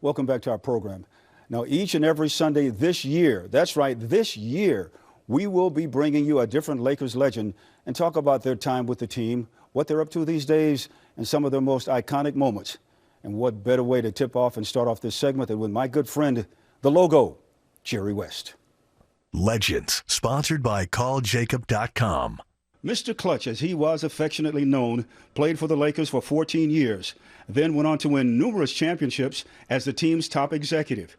Welcome back to our program. Now, each and every Sunday this year, that's right, this year, we will be bringing you a different Lakers legend and talk about their time with the team, what they're up to these days, and some of their most iconic moments. And what better way to tip off and start off this segment than with my good friend, the logo, Jerry West. Legends, sponsored by CallJacob.com. Mr. Clutch, as he was affectionately known, played for the Lakers for 14 years, then went on to win numerous championships as the team's top executive.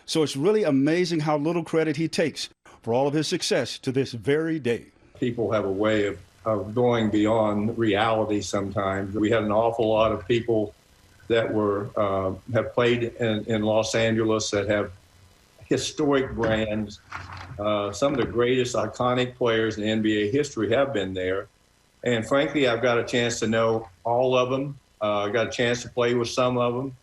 So it's really amazing how little credit he takes for all of his success to this very day. People have a way of going beyond reality sometimes. We had an awful lot of people that have played in Los Angeles that have historic brands. Some of the greatest iconic players in NBA history have been there. And frankly, I've got a chance to know all of them. I got a chance to play with some of them.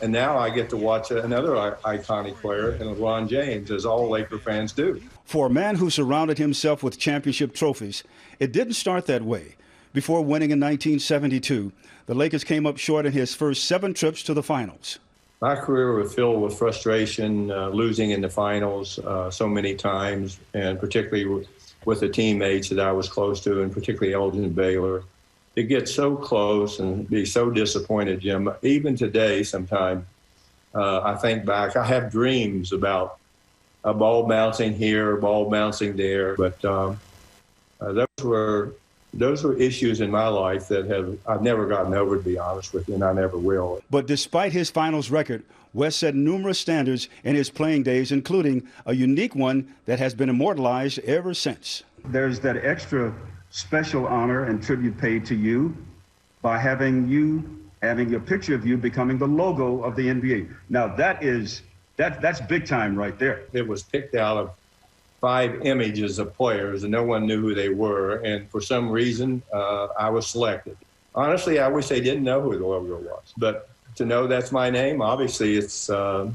And now I get to watch another iconic player, in LeBron James, as all Laker fans do. For a man who surrounded himself with championship trophies, it didn't start that way. Before winning in 1972, the Lakers came up short in his first 7 trips to the finals. My career was filled with frustration, losing in the finals so many times, and particularly with the teammates that I was close to, and particularly Elgin Baylor. To get so close and be so disappointed, Jim, even today sometimes I think back, I have dreams about a ball bouncing here, a ball bouncing there, but those were issues in my life that I've never gotten over, to be honest with you, and I never will. But despite his finals record, West set numerous standards in his playing days, including a unique one that has been immortalized ever since. There's that extra special honor and tribute paid to you by having a picture of you becoming the logo of the NBA. Now that's big time right there. It was picked out of 5 images of players, and no one knew who they were. And for some reason, I was selected. Honestly, I wish they didn't know who the logo was. But to know that's my name, obviously, it's hard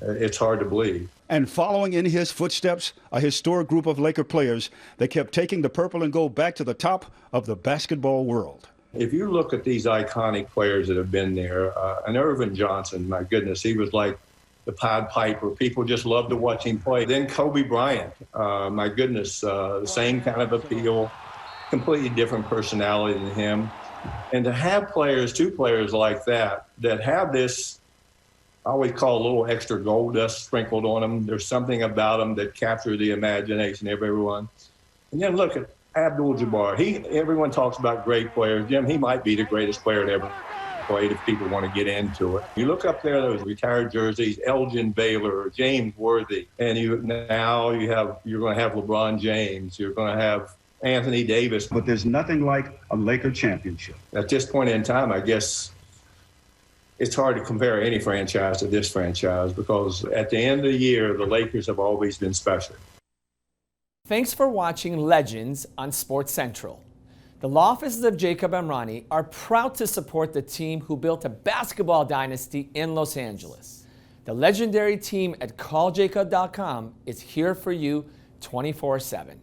to believe. And following in his footsteps, a historic group of Laker players that kept taking the purple and gold back to the top of the basketball world. If you look at these iconic players that have been there, and Irvin Johnson, my goodness, he was like the Pied Piper. People just loved to watch him play. Then Kobe Bryant, my goodness, same kind of appeal, completely different personality than him. And to have 2 players like that have this, I always call a little extra gold dust sprinkled on them. There's something about them that captures the imagination of everyone. And then look at Abdul-Jabbar. Everyone talks about great players. Jim, he might be the greatest player that ever played if people want to get into it. You look up there, those retired jerseys, Elgin Baylor, James Worthy, and you're going to have LeBron James. You're going to have Anthony Davis. But there's nothing like a Laker championship. At this point in time, I guess it's hard to compare any franchise to this franchise because at the end of the year, the Lakers have always been special. Thanks for watching Legends on Sports Central. The law offices of Jacob Emrani are proud to support the team who built a basketball dynasty in Los Angeles. The legendary team at CallJacob.com is here for you 24/7.